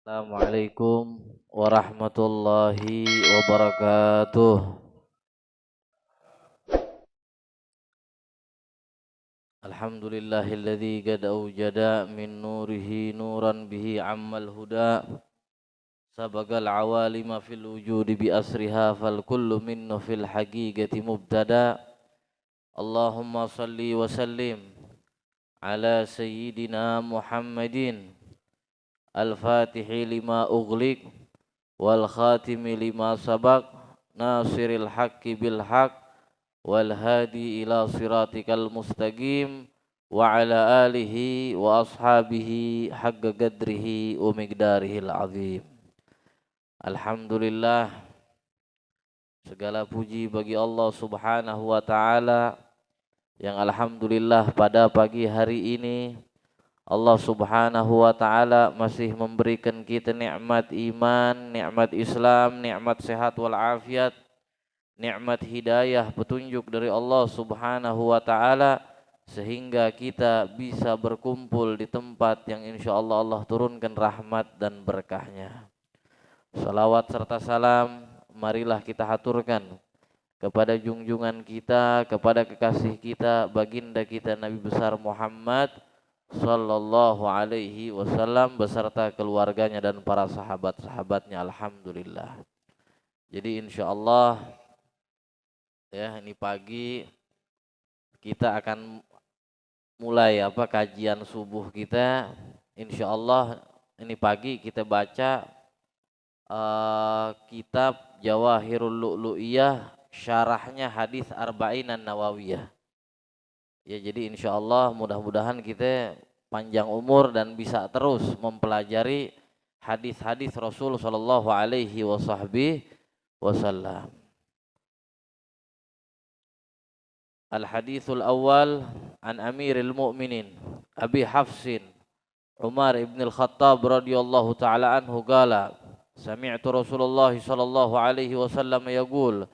Assalamualaikum warahmatullahi wabarakatuh. Alhamdulillahilladzi qad awjada min nurihi nuran bihi ammal huda sabagal awalima fil wujudi bi asriha fal kullu minnu fil haqiqati mubtada. Allahumma salli wa sallim ala sayyidina Muhammadin al-fatihi lima ughliq wal khatimi lima sabaq nasiril haqqi bil haqq wal hadi ila siratikal mustaqim wa ala alihi wa ashabihi haqqa qadrihi wa miqdarihil azim. Alhamdulillah, segala puji bagi Allah Subhanahu wa taala yang alhamdulillah pada pagi hari ini Allah Subhanahu wa taala masih memberikan kita nikmat iman, nikmat Islam, nikmat sehat wal afiat, nikmat hidayah, petunjuk dari Allah Subhanahu wa taala sehingga kita bisa berkumpul di tempat yang insyaallah Allah turunkan rahmat dan berkahnya. Salawat serta salam marilah kita haturkan kepada junjungan kita, kepada kekasih kita, baginda kita Nabi besar Muhammad sallallahu alaihi wasallam beserta keluarganya dan para sahabat-sahabatnya. Alhamdulillah. Jadi insyaallah ya ini pagi kita akan mulai kajian subuh kita. Insyaallah ini pagi kita baca kitab Jawahirul Lu'lu'iyah syarahnya hadis Arba'in An-Nawawiyah. Ya jadi insyaallah mudah-mudahan kita panjang umur dan bisa terus mempelajari hadis-hadis Rasul sallallahu alaihi wasallam. Al-hadithul awal an Amiril Mu'minin Abi Hafsin Umar ibn al-Khattab radhiyallahu taala anhu qala sami'tu Rasulullah sallallahu alaihi wasallam yaqul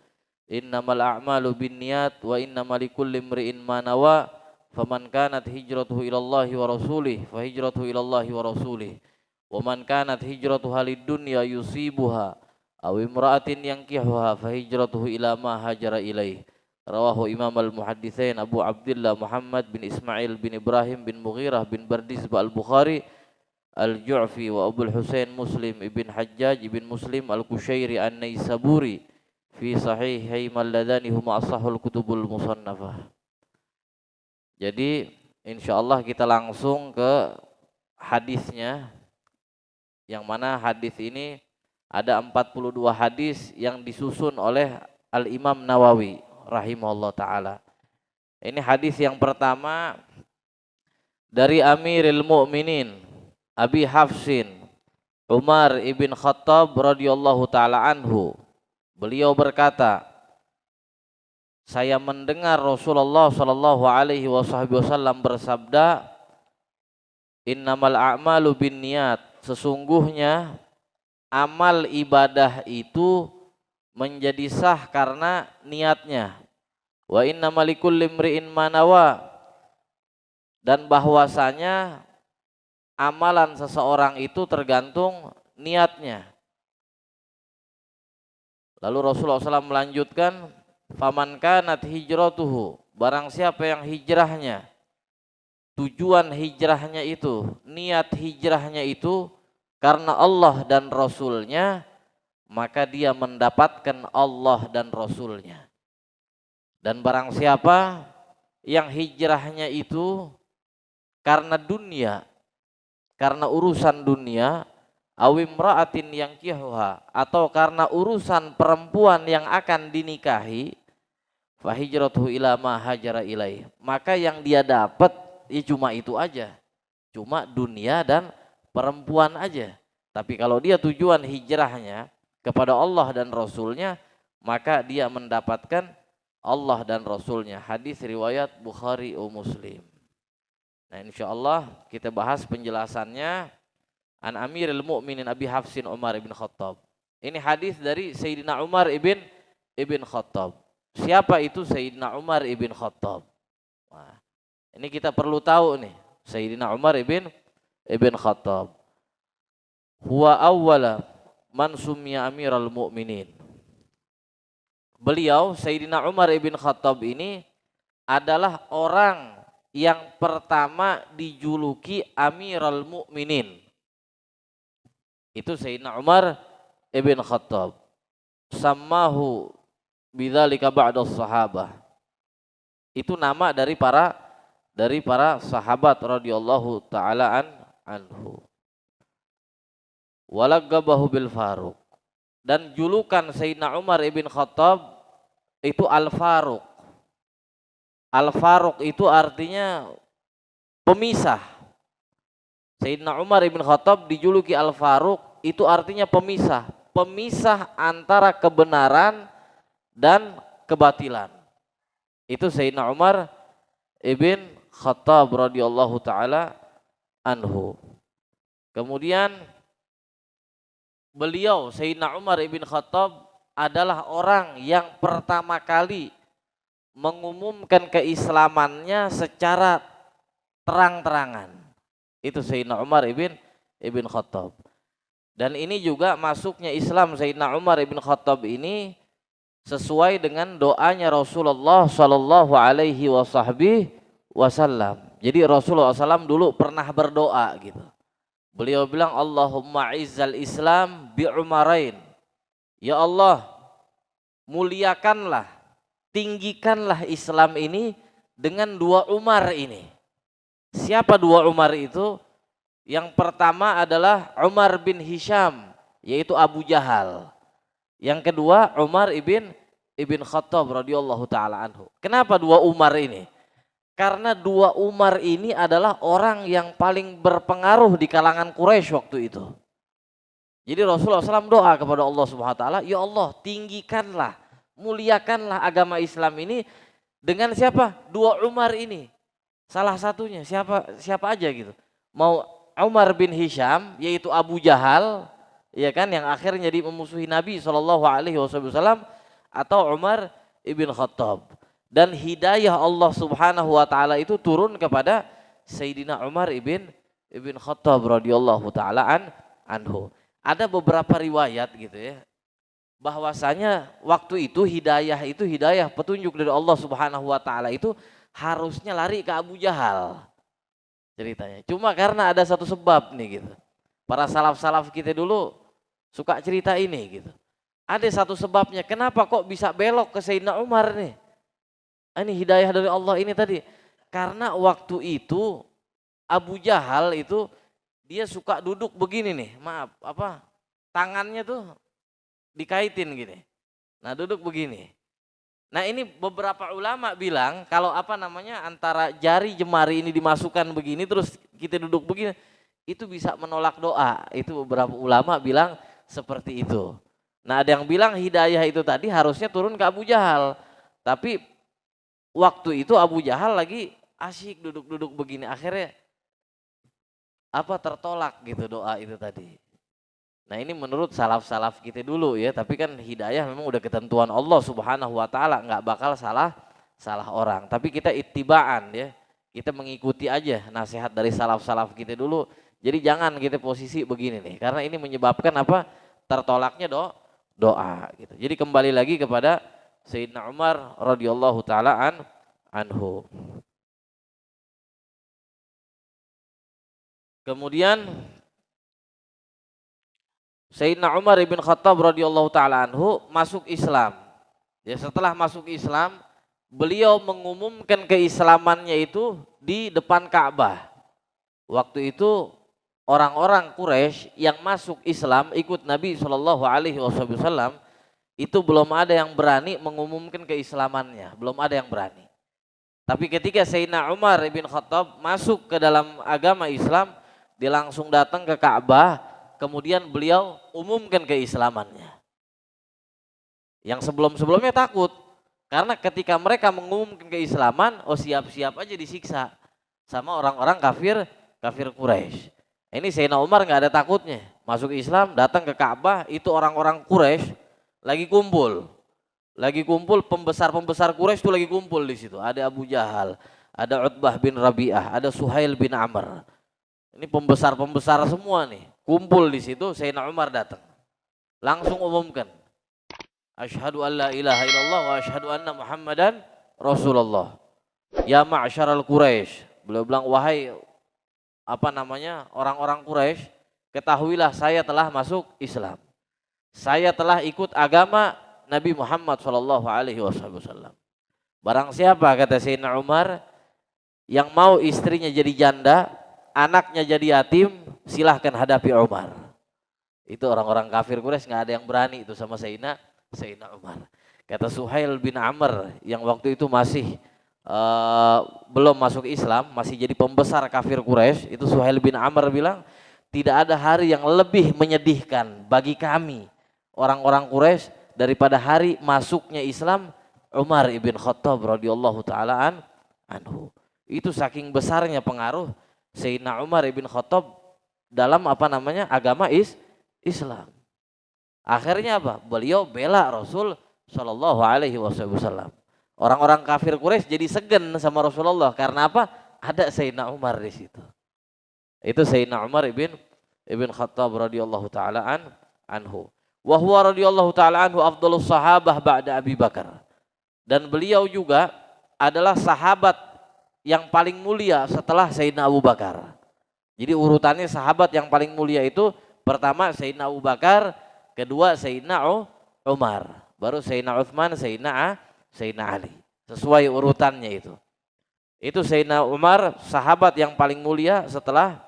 innamal a'malu binniyat wa innamal likulli imri'in ma nawa faman kanat hijratuhu ilallahi wa rasulih fa hijratuhu ilallahi wa rasulih wa man kanat hijratuhu halid dunya yusibuha aw imra'atin yankihuha fa hijratuhu ila ma hajara ilaih. Rawahu Imam al-Muhadditsain Abu Abdullah Muhammad bin Ismail bin Ibrahim bin Mughirah bin Bardizbah al-Bukhari al-Ju'fi wa Abul Husain Muslim ibn Hajjaj ibn Muslim al-Kushairi an-Naisaburi fi sahihai malladani huma ashahul kutubul musannafah. Jadi insyaallah kita langsung ke hadisnya, yang mana hadis ini ada 42 hadis yang disusun oleh Al-Imam Nawawi rahimahullah taala. Ini hadis yang pertama dari Amiril Mu'minin Abi Hafsin Umar ibn Khattab radhiyallahu taala anhu. Beliau berkata, saya mendengar Rasulullah sallallahu alaihi wasallam bersabda, innamal a'malu binniyat, sesungguhnya amal ibadah itu menjadi sah karena niatnya. Wa innamal likulli imri'in ma nawa, dan bahwasanya amalan seseorang itu tergantung niatnya. Lalu Rasulullah SAW melanjutkan, faman kanat hijratuhu, barang siapa yang hijrahnya, tujuan hijrahnya itu, niat hijrahnya itu karena Allah dan Rasulnya, maka dia mendapatkan Allah dan Rasulnya. Dan barang siapa yang hijrahnya itu karena dunia, karena urusan dunia, awimra'atin yang kihuha, atau karena urusan perempuan yang akan dinikahi, fahijratuhu ila ma hajara ilaih, maka yang dia dapat ya cuma itu aja, cuma dunia dan perempuan aja. Tapi kalau dia tujuan hijrahnya kepada Allah dan Rasulnya, maka dia mendapatkan Allah dan Rasulnya. Hadis riwayat Bukhari wa Muslim. Nah insyaallah kita bahas penjelasannya. An Amiril Mu'minin Abi Hafsin Umar ibn Khattab. Ini hadis dari Sayyidina Umar ibn Khattab. Siapa itu Sayyidina Umar ibn Khattab? Nah, ini kita perlu tahu nih, Sayyidina Umar ibn Khattab. huwa awwala man summiya amiral mu'minin. Beliau Sayyidina Umar ibn Khattab ini adalah orang yang pertama dijuluki Amirul Mukminin. Itu Sayyidina Umar ibn Khattab. Sammahu bidzalika ba'da sahabah. Itu nama dari para sahabat radhiyallahu taala anhu. Walagabahu bil Faruq. Dan julukan Sayyidina Umar ibn Khattab itu Al-Faruq. Al-Faruq itu artinya pemisah. Sayyidina Umar ibn Khattab dijuluki Al-Faruq itu artinya pemisah. Pemisah antara kebenaran dan kebatilan. Itu Sayyidina Umar ibn Khattab radhiyallahu taala anhu. Kemudian beliau Sayyidina Umar ibn Khattab adalah orang yang pertama kali mengumumkan keislamannya secara terang-terangan. Itu Sayyidina Umar ibn Khattab. Dan ini juga masuknya Islam Sayyidina Umar ibn Khattab ini sesuai dengan doanya Rasulullah sallallahu alaihi wasallam. Jadi Rasulullah SAW dulu pernah berdoa gitu. Beliau bilang Allahumma izzal Islam bi Umarain. Ya Allah, muliakanlah, tinggikanlah Islam ini dengan dua Umar ini. Siapa dua Umar itu? Yang pertama adalah Umar bin Hisham, yaitu Abu Jahal. Yang kedua Umar ibn Khattab radhiyallahu taala anhu. Kenapa dua Umar ini? Karena dua Umar ini adalah orang yang paling berpengaruh di kalangan Quraisy waktu itu. Jadi Rasulullah SAW doa kepada Allah Subhanahu wa taala, ya Allah, tinggikanlah, muliakanlah agama Islam ini dengan siapa? Dua Umar ini. Salah satunya siapa aja gitu. Mau Umar bin Hisham, yaitu Abu Jahal, ya kan, yang akhirnya jadi memusuhi Nabi SAW, atau Umar ibn Khattab. Dan hidayah Allah Subhanahu wa taala itu turun kepada Sayyidina Umar ibn Khattab radhiyallahu taala anhu. Ada beberapa riwayat gitu ya, bahwasanya waktu itu hidayah petunjuk dari Allah Subhanahu wa taala itu harusnya lari ke Abu Jahal ceritanya. Cuma karena ada satu sebab nih gitu. Para salaf-salaf kita dulu suka cerita ini gitu. Ada satu sebabnya kenapa kok bisa belok ke Sayyidina Umar nih. Ini hidayah dari Allah ini tadi. Karena waktu itu Abu Jahal itu dia suka duduk begini nih, tangannya tuh dikaitin gini. Nah, duduk begini. Nah, ini beberapa ulama bilang kalau antara jari jemari ini dimasukkan begini terus kita duduk begini, itu bisa menolak doa. Itu beberapa ulama bilang seperti itu. Nah, ada yang bilang hidayah itu tadi harusnya turun ke Abu Jahal. Tapi waktu itu Abu Jahal lagi asyik duduk-duduk begini, akhirnya tertolak gitu doa itu tadi. Nah, ini menurut salaf-salaf kita dulu ya, tapi kan hidayah memang udah ketentuan Allah Subhanahu wa taala, nggak bakal salah orang. Tapi kita ittibaan ya. Kita mengikuti aja nasihat dari salaf-salaf kita dulu. Jadi jangan kita posisi begini nih, karena ini menyebabkan tertolaknya doa gitu. Jadi kembali lagi kepada Sayyidina Umar radhiyallahu taala anhu. Kemudian Sayyidina Umar ibn Khattab radhiyallahu taala anhu masuk Islam. Ya, setelah masuk Islam, beliau mengumumkan keislamannya itu di depan Ka'bah. Waktu itu orang-orang Quraisy yang masuk Islam ikut Nabi Shallallahu alaihi wasallam itu belum ada yang berani mengumumkan keislamannya, belum ada yang berani. Tapi ketika Sayyidina Umar ibn Khattab masuk ke dalam agama Islam, dia langsung datang ke Ka'bah, kemudian beliau umumkan keislamannya. Yang sebelum-sebelumnya takut, karena ketika mereka mengumumkan keislaman, siap-siap aja disiksa sama orang-orang kafir Quraisy. Ini Sayyidina Umar nggak ada takutnya, masuk Islam, datang ke Ka'bah, itu orang-orang Quraisy lagi kumpul pembesar Quraisy itu lagi kumpul di situ. Ada Abu Jahal, ada Utbah bin Rabi'ah, ada Suhail bin Amr. Ini pembesar semua nih, kumpul di situ, Sayyidina Umar datang. Langsung umumkan, asyhadu an la ilaha illallah wa asyhadu anna Muhammadan Rasulullah. Ya ma'syaral Quraisy. Beliau bilang, wahai orang-orang Quraisy, ketahuilah saya telah masuk Islam. Saya telah ikut agama Nabi Muhammad sallallahu alaihi wasallam. Barang siapa, kata Sayyidina Umar, yang mau istrinya jadi janda, anaknya jadi yatim, silahkan hadapi Umar. Itu orang-orang kafir Quraisy nggak ada yang berani itu sama Sayyidina Umar. Kata Suhail bin Amr yang waktu itu masih belum masuk Islam, masih jadi pembesar kafir Quraisy, itu Suhail bin Amr bilang, tidak ada hari yang lebih menyedihkan bagi kami orang-orang Quraisy daripada hari masuknya Islam Umar ibn Khattab radhiyallahu taala anhu. Itu saking besarnya pengaruh Sayyidina Umar ibn Khattab dalam agama Islam. Akhirnya apa? Beliau bela Rasul sallallahu alaihi wasallam. Orang-orang kafir Quraisy jadi segan sama Rasulullah karena apa? Ada Sayyidina Umar di situ. Itu Sayyidina Umar ibn Khattab radhiyallahu taala anhu. Wa huwa radhiyallahu taala anhu afdhalus sahabah ba'da Abi Bakar. Dan beliau juga adalah sahabat yang paling mulia setelah Sayyidina Abu Bakar. Jadi urutannya sahabat yang paling mulia itu pertama Sayyidina Abu Bakar, kedua Sayyidina Umar, baru Sayyidina Utsman, Sayyidina Ali. Sesuai urutannya itu. Itu Sayyidina Umar sahabat yang paling mulia setelah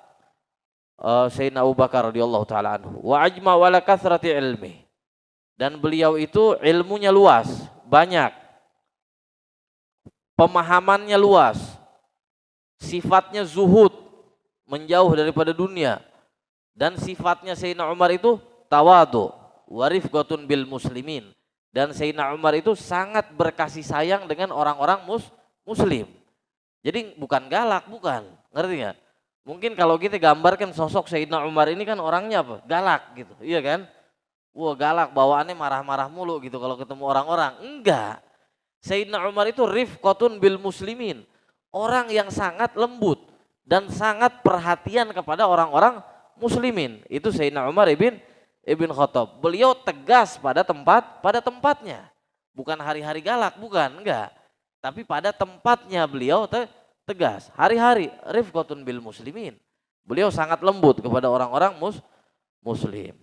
Sayyidina Abu Bakar radhiyallahu taala anhu. Wa ajma wala kathrati ilmi. Dan beliau itu ilmunya luas, banyak. Pemahamannya luas. Sifatnya zuhud, menjauh daripada dunia. Dan sifatnya Sayyidina Umar itu tawadu, warifqatun bil muslimin. Dan Sayyidina Umar itu sangat berkasih sayang dengan orang-orang muslim. Jadi bukan galak, bukan. Ngerti nggak? Mungkin kalau kita gambarkan sosok Sayyidina Umar ini kan orangnya apa? Galak gitu, iya kan? Wah galak, bawaannya marah-marah mulu gitu kalau ketemu orang-orang. Enggak. Sayyidina Umar itu rifqatun bil muslimin. Orang yang sangat lembut dan sangat perhatian kepada orang-orang muslimin. Itu Sayyidina Umar ibn Khattab. Beliau tegas pada tempatnya. Bukan hari-hari galak, bukan, enggak. Tapi pada tempatnya beliau tegas. Hari-hari rifqatun bil muslimin. Beliau sangat lembut kepada orang-orang muslim.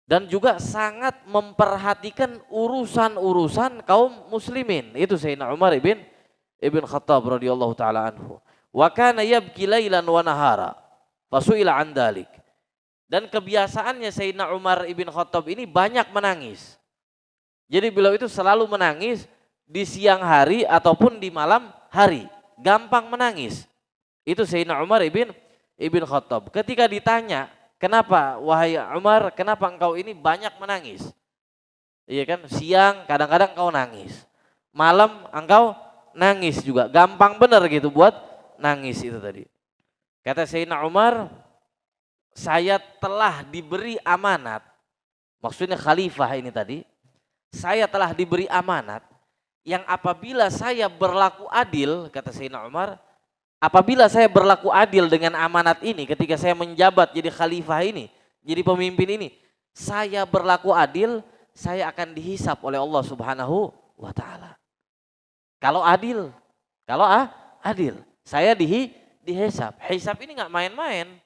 Dan juga sangat memperhatikan urusan-urusan kaum muslimin. Itu Sayyidina Umar ibn Khattab radhiyallahu taala anhu. Wa kana yabki lailan wa nahara. Fasuila an dalik. Dan kebiasaannya Sayyidina Umar ibn Khattab ini banyak menangis. Jadi beliau itu selalu menangis di siang hari ataupun di malam hari. Gampang menangis. Itu Sayyidina Umar ibn Khattab. Ketika ditanya, kenapa wahai Umar, kenapa engkau ini banyak menangis? Iya kan, siang kadang-kadang engkau nangis. Malam engkau nangis juga. Gampang benar gitu buat nangis itu tadi. Kata Sayyidina Umar, saya telah diberi amanat. Maksudnya khalifah ini tadi. Saya telah diberi amanat yang apabila saya berlaku adil, kata Sayyidina Umar, apabila saya berlaku adil dengan amanat ini, ketika saya menjabat jadi khalifah ini, jadi pemimpin ini, saya berlaku adil, saya akan dihisap oleh Allah Subhanahu wa taala. Kalau adil, saya dihisap. Hisap ini nggak main-main.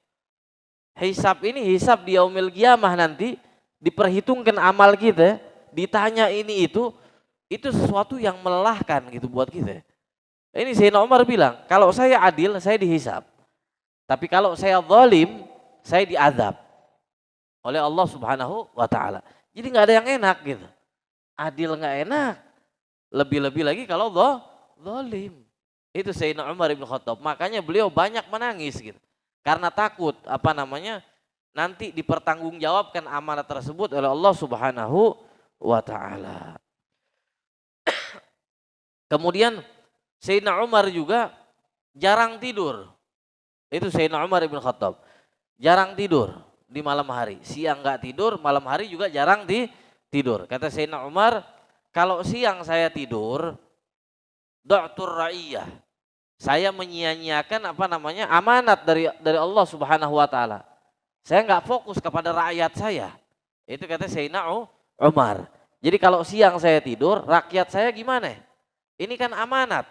Hisap ini hisap di yaumil qiyamah nanti, diperhitungkan amal kita, ditanya ini itu sesuatu yang melelahkan gitu buat kita. Ini Sayyidina Umar bilang, kalau saya adil, saya dihisap. Tapi kalau saya zalim, saya diazab oleh Allah Subhanahu wa taala. Jadi nggak ada yang enak gitu. Adil nggak enak. Lebih-lebih lagi kalau zalim. Itu Sayyidina Umar ibn Khattab. Makanya beliau banyak menangis gitu. Karena takut nanti dipertanggungjawabkan amanat tersebut oleh Allah Subhanahu wa taala. Kemudian Sayyidina Umar juga jarang tidur. Itu Sayyidina Umar ibn Khattab. Jarang tidur di malam hari. Siang enggak tidur, malam hari juga jarang tidur. Kata Sayyidina Umar, kalau siang saya tidur, da'tur ra'iyah. Saya menyia-nyiakan amanat dari Allah Subhanahu wa taala. Saya nggak fokus kepada rakyat saya. Itu kata Sayyidina Umar. Jadi kalau siang saya tidur, rakyat saya gimana? Ini kan amanat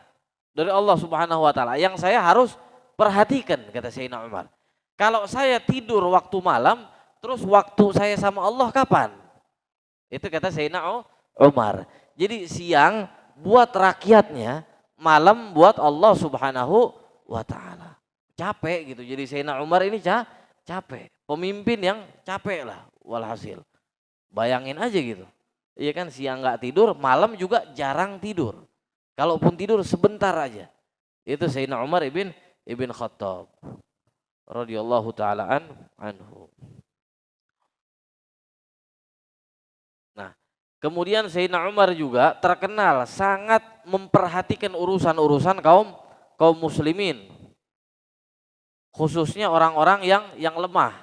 dari Allah Subhanahu wa taala yang saya harus perhatikan, kata Sayyidina Umar. Kalau saya tidur waktu malam, terus waktu saya sama Allah kapan? Itu kata Sayyidina Umar. Jadi siang buat rakyatnya, malam buat Allah Subhanahu wa taala. Capek gitu. Jadi Sayyidina Umar ini capek. Pemimpin yang capek lah walhasil. Bayangin aja gitu. Iya kan, siang nggak tidur, malam juga jarang tidur. Kalaupun tidur sebentar aja. Itu Sayyidina Umar ibn Khattab radhiyallahu taala anhu. Nah, kemudian Sayyidina Umar juga terkenal sangat memperhatikan urusan-urusan kaum muslimin. Khususnya orang-orang yang lemah.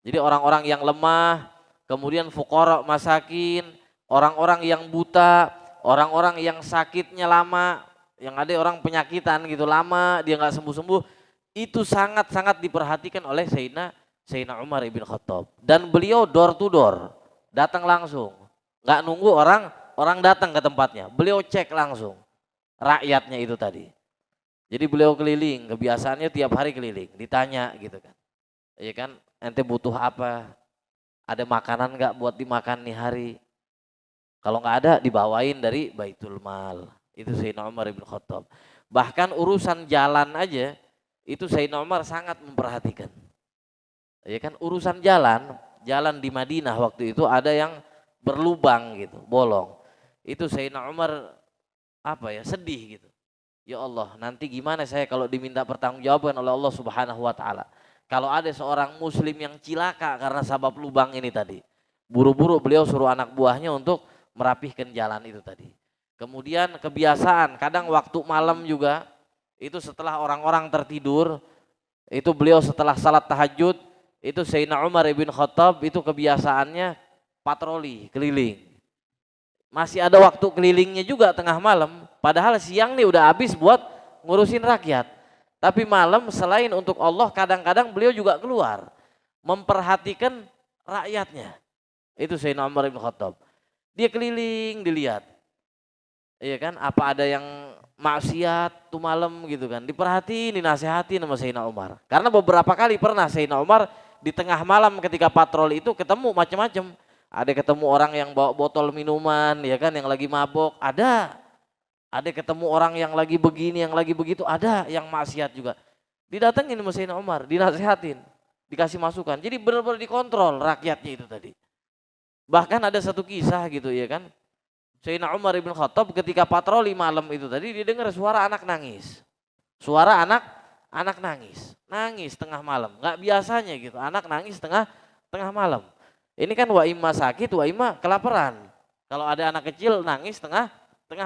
Jadi orang-orang yang lemah, kemudian fuqara masakin, orang-orang yang buta, orang-orang yang sakitnya lama, yang ada orang penyakitan gitu lama dia nggak sembuh-sembuh, itu sangat-sangat diperhatikan oleh Sayyidina Umar ibn Khattab. Dan beliau door to door, datang langsung, nggak nunggu orang datang ke tempatnya, beliau cek langsung rakyatnya itu tadi. Jadi beliau keliling, kebiasaannya tiap hari keliling, ditanya gitu kan, iya kan, ente butuh apa, ada makanan nggak buat dimakan nih hari. Kalau nggak ada dibawain dari Baitul Mal. Itu Sayyidina Umar ibn Khattab. Bahkan urusan jalan aja itu Sayyidina Umar sangat memperhatikan. Ya kan, urusan jalan di Madinah waktu itu ada yang berlubang gitu, bolong. Itu Sayyidina Umar sedih gitu. Ya Allah, nanti gimana saya kalau diminta pertanggungjawaban oleh Allah Subhanahu wa taala. Kalau ada seorang muslim yang cilaka karena sebab lubang ini tadi. Buru-buru beliau suruh anak buahnya untuk merapihkan jalan itu tadi. Kemudian kebiasaan kadang waktu malam juga itu setelah orang-orang tertidur, itu beliau setelah salat tahajud, itu Sayyidina Umar ibn Khattab itu kebiasaannya patroli keliling. Masih ada waktu kelilingnya juga tengah malam, padahal siang nih udah habis buat ngurusin rakyat. Tapi malam selain untuk Allah kadang-kadang beliau juga keluar memperhatikan rakyatnya. Itu Sayyidina Umar ibn Khattab. Dia keliling dilihat. Iya kan, apa ada yang maksiat tuh malam gitu kan. Diperhatiin, dinasehati sama Sayyidina Umar. Karena beberapa kali pernah Sayyidina Umar di tengah malam ketika patroli itu ketemu macam-macam. Ada ketemu orang yang bawa botol minuman, ya kan, yang lagi mabok, ada. Ada ketemu orang yang lagi begini, yang lagi begitu, ada yang maksiat juga. Didatengin sama Sayyidina Umar, dinasehatin, dikasih masukan. Jadi benar-benar dikontrol rakyatnya itu tadi. Bahkan ada satu kisah gitu ya kan. Sayyidina Umar ibn Khattab ketika patroli malam itu tadi didengar suara anak nangis. Suara anak nangis. Nangis tengah malam. Enggak biasanya gitu, anak nangis tengah malam. Ini kan wa imma sakit, wa imma kelaparan. Kalau ada anak kecil nangis tengah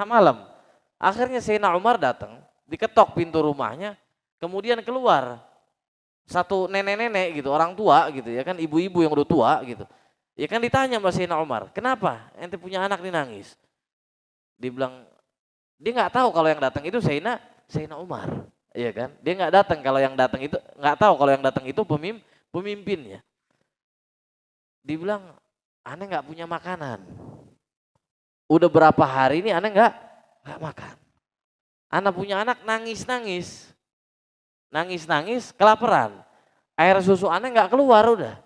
malam. Akhirnya Sayyidina Umar datang, diketok pintu rumahnya, kemudian keluar satu nenek-nenek gitu, orang tua gitu ya kan, ibu-ibu yang udah tua gitu. Ya kan ditanya sama Sayyidina Umar, kenapa ente punya anak nih nangis? Dibilang, dia nggak tahu kalau yang datang itu Sayyidina Umar. Iya kan, dia nggak datang kalau yang datang itu, nggak tahu kalau yang datang itu pemimpinnya. Dibilang, aneh nggak punya makanan. Udah berapa hari ini aneh nggak makan. Anak punya anak nangis, kelaparan. Air susu aneh nggak keluar udah,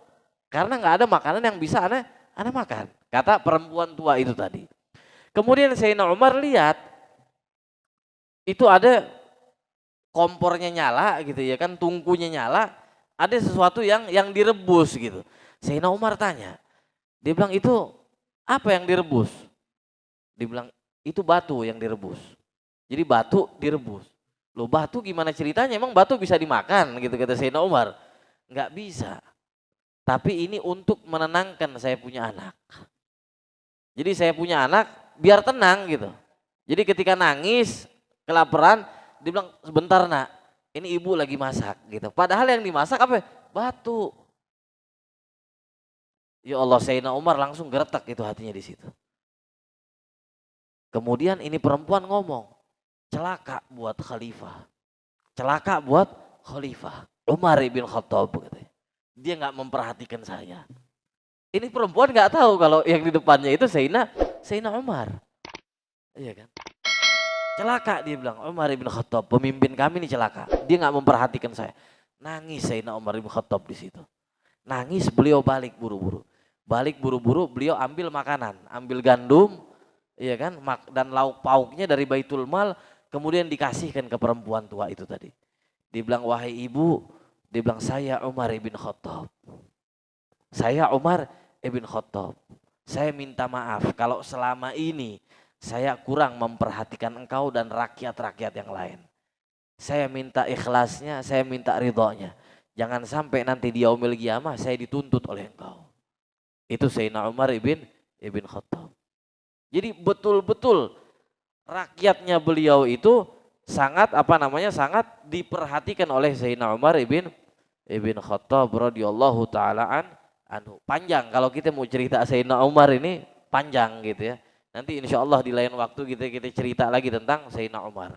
karena nggak ada makanan yang bisa aneh makan. Kata perempuan tua itu tadi. Kemudian Sayyidina Umar lihat itu ada kompornya nyala gitu ya kan, tungkunya nyala, ada sesuatu yang direbus gitu. Sayyidina Umar tanya, dia bilang itu apa yang direbus? Dia bilang itu batu yang direbus. Jadi batu direbus. Loh batu gimana ceritanya? Emang batu bisa dimakan gitu kata Sayyidina Umar. Enggak bisa. Tapi ini untuk menenangkan saya punya anak. Jadi saya punya anak biar tenang gitu. Jadi ketika nangis, kelaparan, dia bilang sebentar nak, ini ibu lagi masak gitu. Padahal yang dimasak apa? Batu. Ya Allah, Sayyidina Umar langsung geretak itu hatinya di situ. Kemudian ini perempuan ngomong, celaka buat khalifah. Celaka buat khalifah. Umar ibn Khattab katanya. dia nggak memperhatikan saya. Ini perempuan nggak tahu kalau yang di depannya itu Sayyidina Umar. Iya kan? Celaka dia bilang, Umar ibn Khattab, pemimpin kami ini celaka. Dia nggak memperhatikan saya. Nangis Sayyidina Umar ibn Khattab di situ. Nangis, beliau balik buru-buru. Balik buru-buru, beliau ambil makanan, ambil gandum, iya kan? Dan lauk pauknya dari Baitul Mal, kemudian dikasihkan ke perempuan tua itu tadi. Dia bilang, wahai ibu, dia bilang, saya Umar ibn Khattab. Saya Umar ibn Khattab. Saya minta maaf kalau selama ini saya kurang memperhatikan engkau dan rakyat-rakyat yang lain. Saya minta ikhlasnya, saya minta ridhonya. Jangan sampai nanti di yaumil qiyamah saya dituntut oleh engkau. Itu Sayyidina Umar ibn Khattab. Jadi betul-betul rakyatnya beliau itu sangat sangat diperhatikan oleh Sayyidina Umar ibn Khattab radhiyallahu taala anhu. Panjang kalau kita mau cerita Sayyidina Umar ini panjang gitu ya. Nanti insya Allah di lain waktu kita cerita lagi tentang Sayyidina Umar.